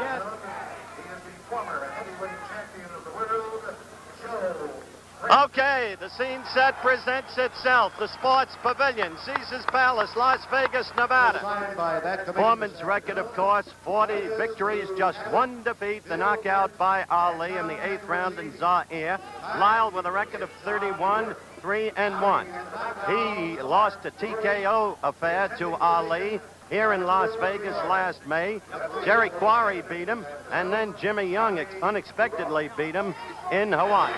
Yes. He is the former heavyweight champion of the world, Joe. Okay, the scene set presents itself. The Sports Pavilion, Caesars Palace, Las Vegas, Nevada. Foreman's record, of course, 40 victories, just one defeat, the knockout by Ali in the 8th round in Zaire. Lyle with a record of 31, 3-1. He lost a TKO affair to Ali here in Las Vegas last May. Jerry Quarry beat him, and then Jimmy Young unexpectedly beat him in Hawaii.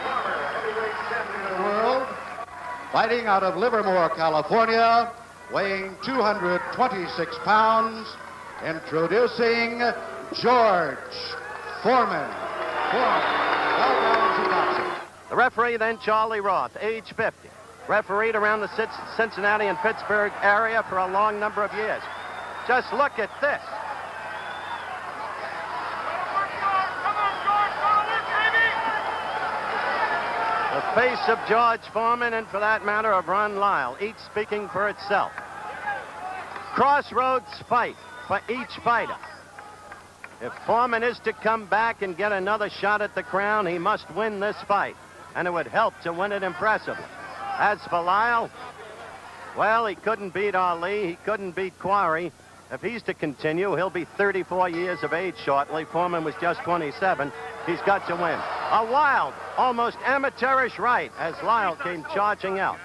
World, fighting out of Livermore, California, weighing 226 pounds, introducing George Foreman. The referee then, Charlie Roth, age 50. Refereed around the Cincinnati and Pittsburgh area for a long number of years. Just look at this. The face of George Foreman, and for that matter of Ron Lyle, each speaking for itself. Crossroads fight for each fighter. If Foreman is to come back and get another shot at the crown, he must win this fight, and it would help to win it impressively. As for Lyle, well, he couldn't beat Ali, he couldn't beat Quarry. If he's to continue, he'll be 34 years of age shortly. Foreman was just 27. He's got to win. A wild, almost amateurish right as Lyle came charging out.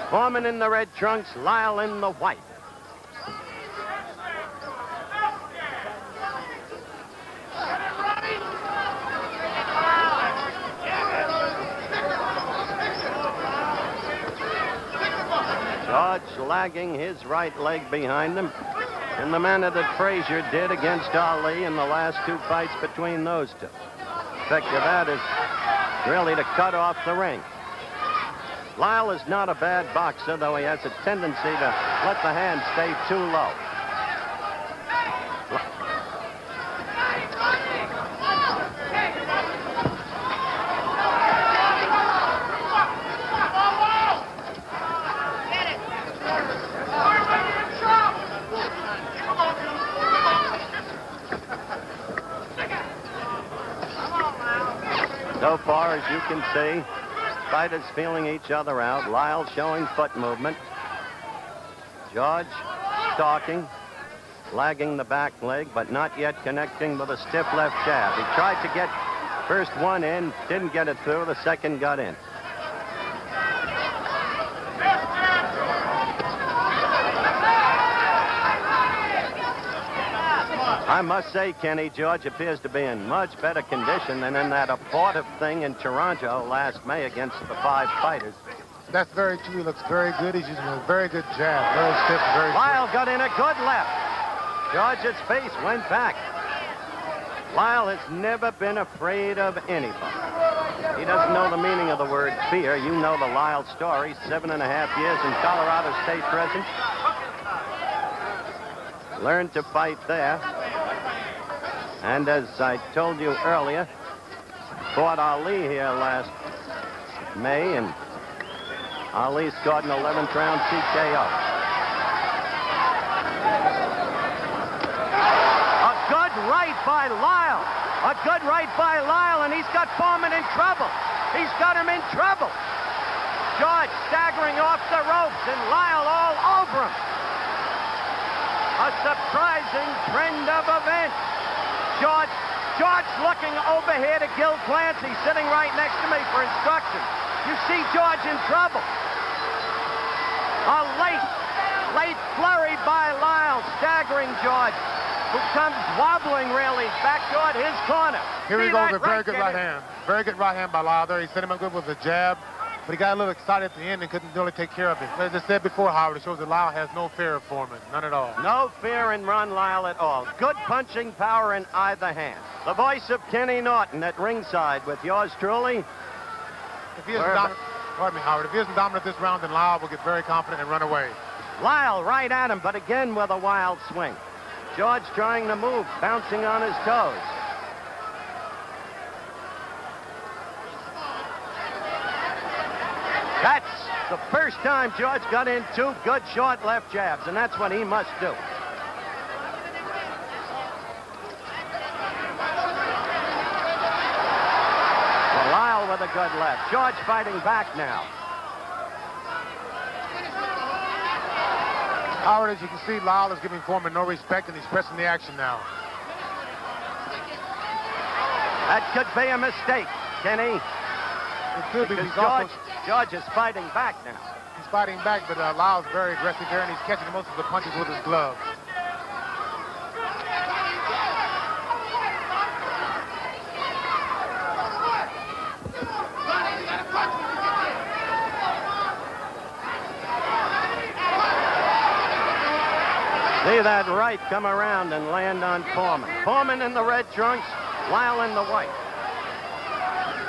Foreman in the red trunks, Lyle in the white. George lagging his right leg behind him in the manner that Frazier did against Ali in the last two fights between those two. The effect of that is really to cut off the ring. Lyle is not a bad boxer, though he has a tendency to let the hand stay too low. So far, as you can see, fighters feeling each other out. Lyle showing foot movement. George stalking, lagging the back leg, but not yet connecting with a stiff left jab. He tried to get first one in, didn't get it through. The second got in. I must say, Kenny, George appears to be in much better condition than in that abortive thing in Toronto last May against the 5 fighters. That's very true. He looks very good. He's using a very good jab. Very stiff, very Lyle got in a good left. George's face went back. Lyle has never been afraid of anybody. He doesn't know the meaning of the word fear. You know the Lyle story. 7.5 years in Colorado State prison. Learned to fight there. And as I told you earlier, fought Ali here last May, and Ali scored an 11th round TKO. A good right by Lyle. A good right by Lyle, and he's got Foreman in trouble. He's got him in trouble. George staggering off the ropes, and Lyle all over him. A surprising trend of events. George looking over here to Gil Clancy, sitting right next to me for instructions. You see George in trouble. A late flurry by Lyle, staggering George, who comes wobbling really back toward his corner. Here he goes, a very good right hand. Very good right hand by Lyle there. He sent him good with a jab, but he got a little excited at the end and couldn't really take care of it. As I said before, Howard, it shows that Lyle has no fear of Foreman, none at all. No fear in Ron Lyle at all. Good punching power in either hand. The voice of Kenny Norton at ringside with yours truly. If he isn't dominant, pardon me, Howard, if he isn't dominant this round, then Lyle will get very confident and run away. Lyle right at him, but again with a wild swing. George trying to move, bouncing on his toes. That's the first time George got in 2 good short left jabs, and that's what he must do. with a good left. George fighting back now. Howard, as you can see, Lyle is giving Foreman no respect, and he's pressing the action now. That could be a mistake, Kenny. It could be. Because George is fighting back now. He's fighting back, but Lyle's very aggressive there, and he's catching most of the punches with his glove. See that right come around and land on Foreman. Foreman in the red trunks, Lyle in the white.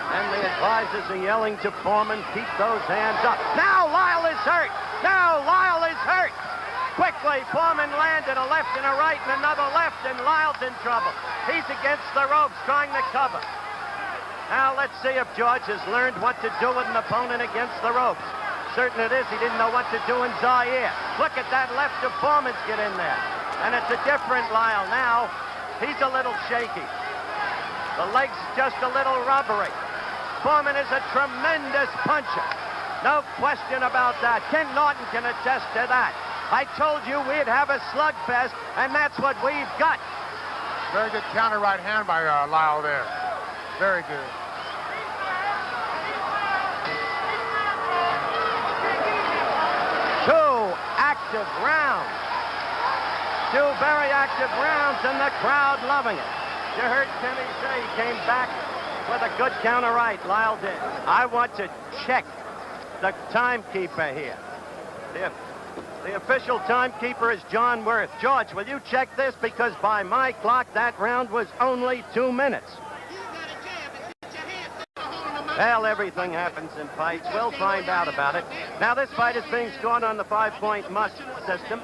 And the advisors are yelling to Foreman, keep those hands up. Now Lyle is hurt. Now Lyle is hurt. Quickly, Foreman landed a left and a right and another left, and Lyle's in trouble. He's against the ropes trying to cover. Now let's see if George has learned what to do with an opponent against the ropes. Certain it is, he didn't know what to do in Zaire. Look at that left of Foreman's get in there. And it's a different Lyle now. He's a little shaky. The leg's just a little rubbery. Foreman is a tremendous puncher. No question about that. Ken Norton can attest to that. I told you we'd have a slugfest, and that's what we've got. Very good counter right hand by Lyle there. Very good. Active rounds. Two very active rounds, and the crowd loving it. You heard Kenny say he came back with a good counter right. Lyle did. I want to check the timekeeper here. The official timekeeper is John Worth. George, will you check this? Because by my clock, that round was only 2 minutes. Well, everything happens in fights. We'll find out about it. Now, this fight is being scored on the 5-point must system.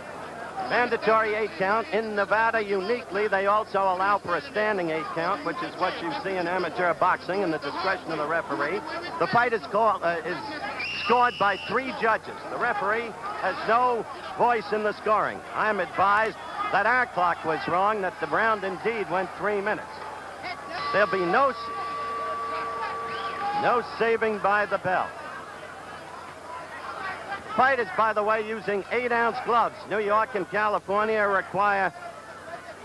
Mandatory 8 count. In Nevada, uniquely, they also allow for a standing 8 count, which is what you see in amateur boxing in the discretion of the referee. The fight is scored by 3 judges. The referee has no voice in the scoring. I'm advised that our clock was wrong, that the round indeed went 3 minutes. There'll be no saving by the bell. Fight is, by the way, using 8-ounce gloves. New York and California require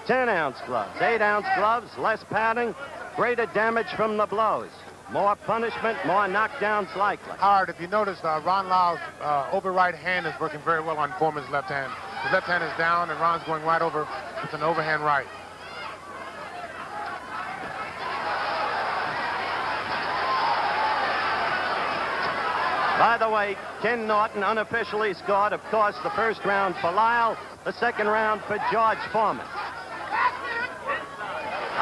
10-ounce gloves. 8-ounce gloves, less padding, greater damage from the blows. More punishment, more knockdowns likely. Howard, if you notice, Ron Lyle's over right hand is working very well on Foreman's left hand. His left hand is down, and Ron's going right over with an overhand right. By the way, Ken Norton unofficially scored, of course, the first round for Lyle, the second round for George Foreman.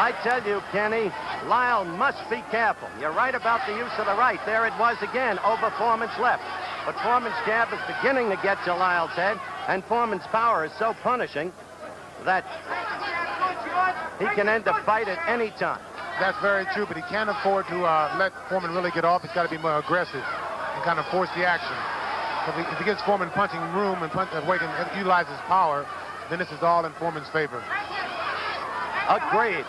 I tell you, Kenny, Lyle must be careful. You're right about the use of the right. There it was again, over Foreman's left. But Foreman's jab is beginning to get to Lyle's head, and Foreman's power is so punishing that he can end the fight at any time. That's very true, but he can't afford to let Foreman really get off. He's got to be more aggressive and kind of force the action. If he gets Foreman punching room and wait and utilize his power, then this is all in Foreman's favor. Agreed.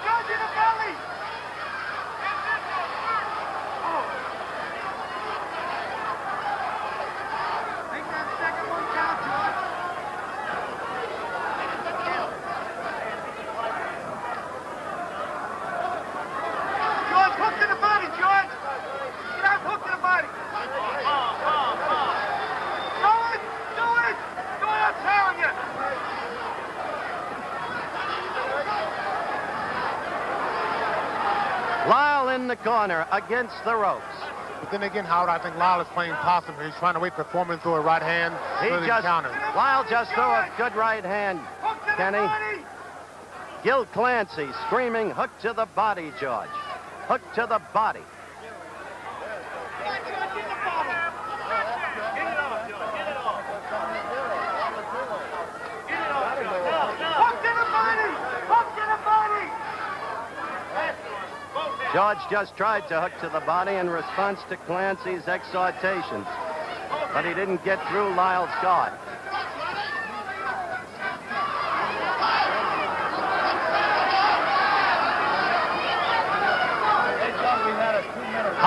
Lyle in the corner against the ropes. But then again, Howard, I think Lyle is playing possum here. He's trying to wait for Foreman to throw a right hand. Lyle just threw a good right hand, Kenny. Gil Clancy screaming, hook to the body, George. Hook to the body. George just tried to hook to the body in response to Clancy's exhortations, but he didn't get through Lyle's guard.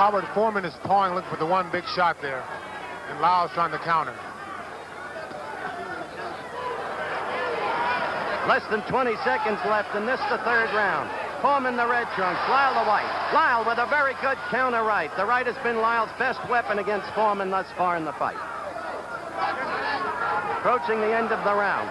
Howard Foreman is pawing, looking for the one big shot there. And Lyle's trying to counter. Less than 20 seconds left in this, the third round. Foreman the red trunks, Lyle the white. Lyle with a very good counter right. The right has been Lyle's best weapon against Foreman thus far in the fight. Approaching the end of the round.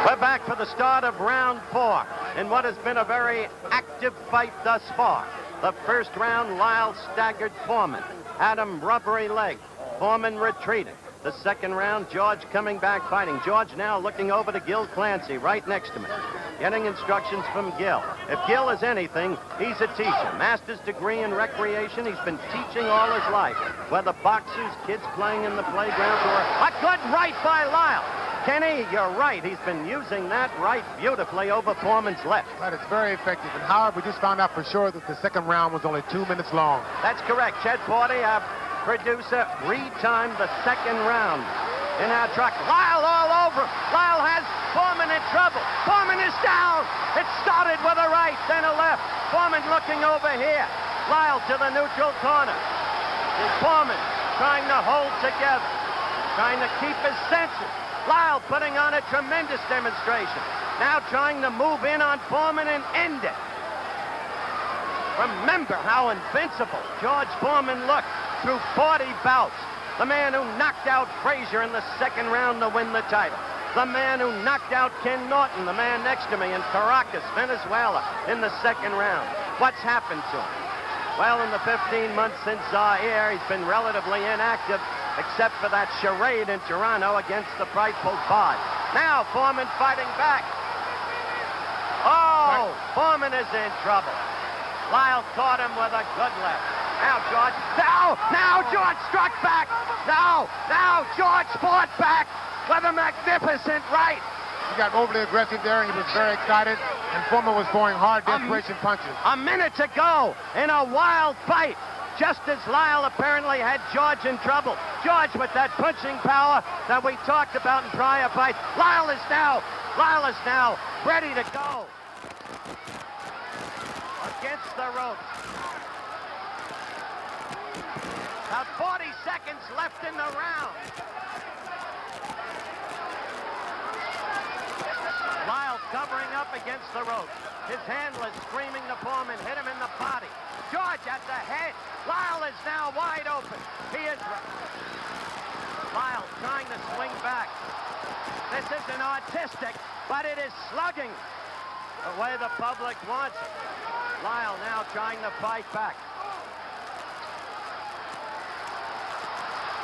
We're back for the start of round 4 in what has been a very active fight thus far. The first round, Lyle staggered Foreman. Had him rubbery leg. Foreman retreated. The second round, George coming back fighting. George now looking over to Gil Clancy right next to me. Getting instructions from Gil. If Gil is anything, he's a teacher. Master's degree in recreation. He's been teaching all his life. Whether boxers, kids playing in the playground, or a good right by Lyle. Kenny, you're right. He's been using that right beautifully over Foreman's left. Right, it's very effective. And Howard, we just found out for sure that the second round was only 2 minutes long. That's correct. Chet Forty, our producer, retimed the second round in our truck. Lyle all over him. Lyle has Foreman in trouble. Foreman is down. It started with a right, then a left. Foreman looking over here. Lyle to the neutral corner. And Foreman trying to hold together, trying to keep his senses. Lyle putting on a tremendous demonstration. Now trying to move in on Foreman and end it. Remember how invincible George Foreman looked through 40 bouts. The man who knocked out Frazier in the second round to win the title. The man who knocked out Ken Norton, the man next to me in Caracas, Venezuela, in the second round. What's happened to him? Well, in the 15 months since Zaire, he's been relatively inactive, except for that charade in Toronto against the frightful Bod. Now Foreman fighting back. Oh, Foreman is in trouble. Lyle caught him with a good left. Now George, now George struck back. Now George fought back with a magnificent right. He got overly aggressive there, and he was very excited. And Foreman was throwing hard desperation punches. A minute to go in a wild fight. Just as Lyle apparently had George in trouble. George with that punching power that we talked about in prior fights. Lyle is now ready to go. Against the ropes. About 40 seconds left in the round. Lyle covering up against the ropes. His handler screaming to Foreman, hit him in the body. George at the head. Lyle is now wide open. He is... Lyle trying to swing back. This isn't artistic, but it is slugging the way the public wants it. Lyle now trying to fight back.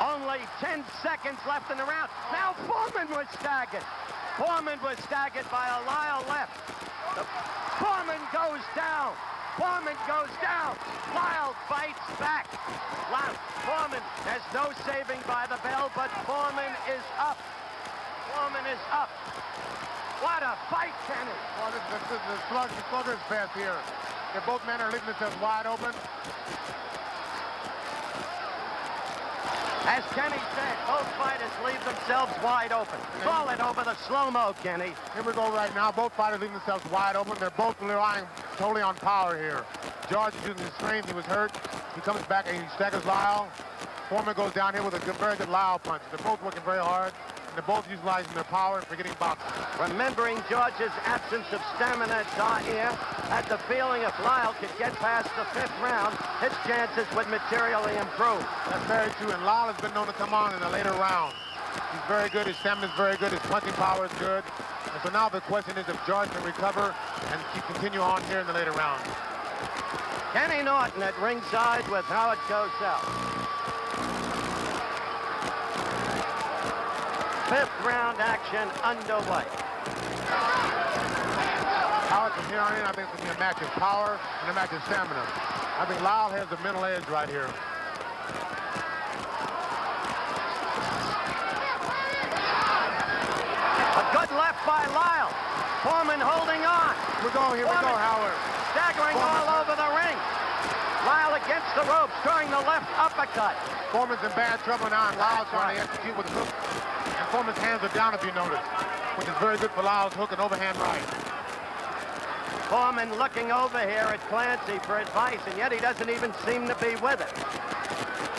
Only 10 seconds left in the round. Now Foreman was staggered. Foreman was staggered by a Lyle left. Foreman goes down. Foreman goes down. Lyle fights back. Foreman has no saving by the bell, but Foreman is up. Foreman is up. What a fight, Kenny. Well, this is the slugger's fest here. If both men are leaving themselves wide open. As Kenny said, both fighters leave themselves wide open. Call it over the slow-mo, Kenny. Here we go right now. Both fighters leaving themselves wide open. They're both relying totally on power here. George is using his strength. He was hurt. He comes back and he staggers Lyle. Foreman goes down here with a very good Lyle punch. They're both working very hard. And they're both utilizing their power and forgetting boxing. Remembering George's absence of stamina at Zaire, had the feeling if Lyle could get past the 5th round, his chances would materially improve. That's very true, and Lyle has been known to come on in the later rounds. He's very good, his stamina is very good, his punching power is good. And so now the question is if George can recover and continue on here in the later rounds. Kenny Norton at ringside with Howard Cosell. 5th round action underway. Howard, from here on in, I think it's going to be a match of power and a match of stamina. I think Lyle has the mental edge right here. A good left by Lyle. Foreman holding on. Here we go, Howard. Staggering all over the ring. Lyle against the ropes, throwing the left uppercut. Foreman's in bad trouble now, and Lyle's trying to execute with a hook. And Foreman's hands are down, if you notice, which is very good for Lyle's hook and overhand right. Foreman looking over here at Clancy for advice, and yet he doesn't even seem to be with it.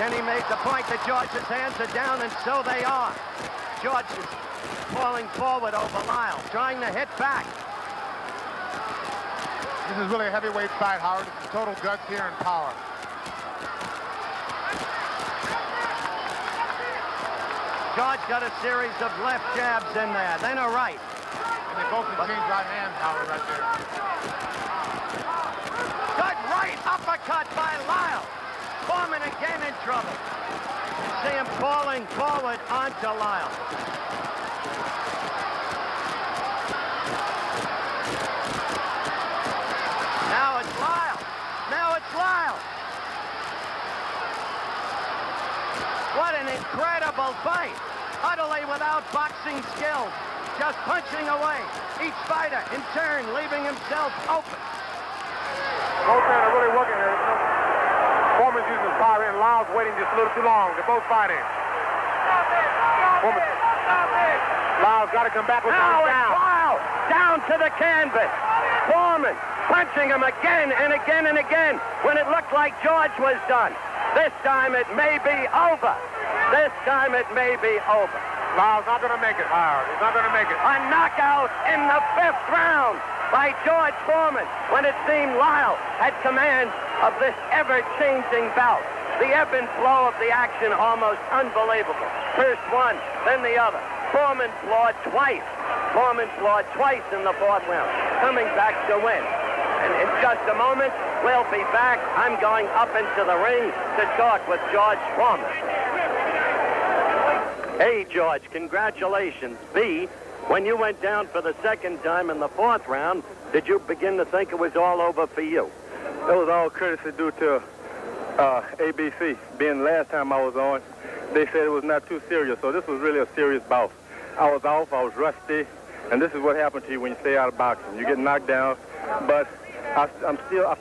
Kenny made the point that George's hands are down, and so they are. George is falling forward over Lyle, trying to hit back. This is really a heavyweight fight, Howard. It's total guts here and power. George got a series of left jabs in there, then a right. And they both exchange right hands, Howard, right there. Good right uppercut by Lyle. Foreman again in trouble. You see him falling forward onto Lyle. Now it's Lyle. Now it's Lyle. What an incredible fight. Utterly without boxing skills. Just punching away. Each fighter in turn leaving himself open. Both men are really working here. Foreman's using his power and Lyle's waiting just a little too long. They're both fighting. Foreman. Lyle's got to come back with Now one it's down. Lyle down to the canvas. Foreman punching him again and again and again when it looked like George was done. This time it may be over. This time it may be over. Lyle's not going to make it, Howard. He's not going to make it. A knockout in the 5th round by George Foreman when it seemed Lyle had command of this ever-changing bout. The ebb and flow of the action almost unbelievable. First one, then the other. Foreman floored twice. Foreman floored twice in the 4th round, coming back to win. And in just a moment, we'll be back. I'm going up into the ring to talk with George Foreman. Hey, George, congratulations. B, when you went down for the 2nd time in the 4th round, did you begin to think it was all over for you? It was all courtesy due to ABC. Being the last time I was on, they said it was not too serious, so this was really a serious bout. I was off, I was rusty, and this is what happened to you when you stay out of boxing. You get knocked down, but I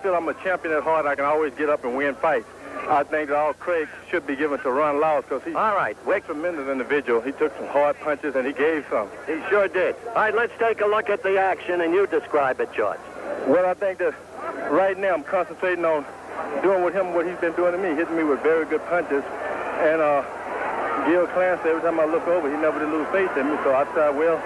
feel I'm a champion at heart. I can always get up and win fights. I think that all credit should be given to Ron Lyle because he's a tremendous individual. He took some hard punches and he gave some. He sure did. All right, let's take a look at the action and you describe it, George. Well, I think that right now I'm concentrating on doing with him what he's been doing to me, hitting me with very good punches. And Gil Clancy, every time I look over, he never did lose faith in me. So I thought, well,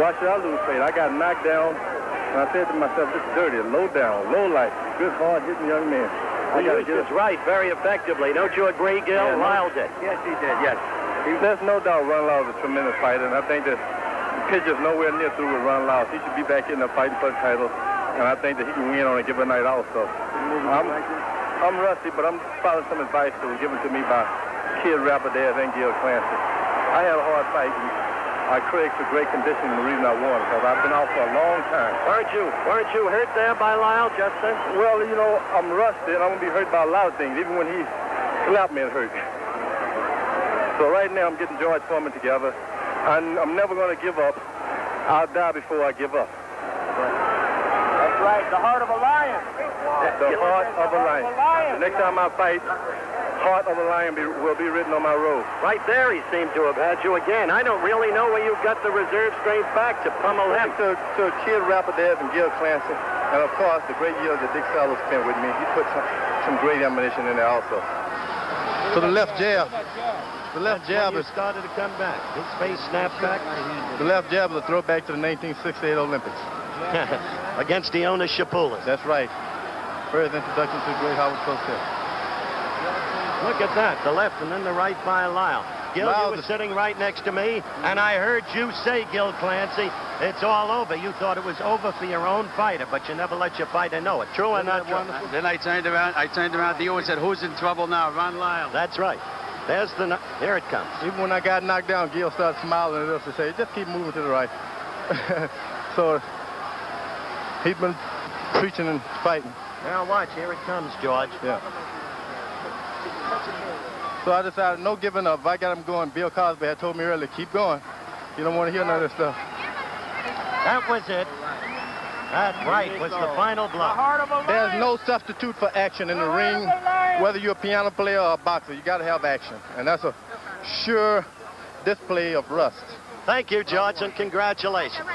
why should I lose faith? I got knocked down, and I said to myself, this is dirty, low down, low life, good, hard-hitting young man. He used his right very effectively. Don't you agree, Gil? Yeah, Lyle did. Yes, he did, yes. There's no doubt Ron Lyle's a tremendous fighter, and I think that the picture's nowhere near through with Ron Lyle. He should be back in the fighting for the title, and I think that he can win on a given night also. I'm rusty, but I'm following some advice that was given to me by Kid Rapidash and Gil Clancy. I had a hard fight, and I credit for great conditioning the reason I won, because I've been out for a long time. Weren't you hurt there by Lyle, Justin? Well, you know, I'm rusty, and I'm going to be hurt by a lot of things. Even when he slapped me, it hurt. So right now, I'm getting George Foreman together. I'm never going to give up. I'll die before I give up. That's right, the heart of a lion. The heart of a lion. The next time I fight, heart of a lion will be written on my robe. Right there, he seemed to have had you again. I don't really know where you got the reserve strength back to pummel him. To Kid Rapidash and Gil Clancy, and of course, the great years that Dick Fellows spent with me. He put some great ammunition in there also. So the left jab. The left jab is started to come back. His face snapped back. The left jab is a throwback to the 1968 Olympics. Against Deonis Shapulis. That's right. First introduction to the great Howard Cosell. Look at that, the left and then the right by Lyle. Gil, you were sitting right next to me, and I heard you say, Gil Clancy, it's all over. You thought it was over for your own fighter, but you never let your fighter know it. True or not true? Then I turned around to you and said, who's in trouble now? Ron Lyle. That's right. Here it comes. Even when I got knocked down, Gil started smiling at us and say, just keep moving to the right. So he's been preaching and fighting. Now watch, here it comes, George. Yeah. So I decided no giving up. If I got him going, Bill Cosby had told me earlier, keep going. You don't want to hear none of this stuff. That was it. That right was the final blow. There's no substitute for action in the ring, whether you're a piano player or a boxer. You got to have action, and that's a sure display of rust. Thank you, George, and congratulations.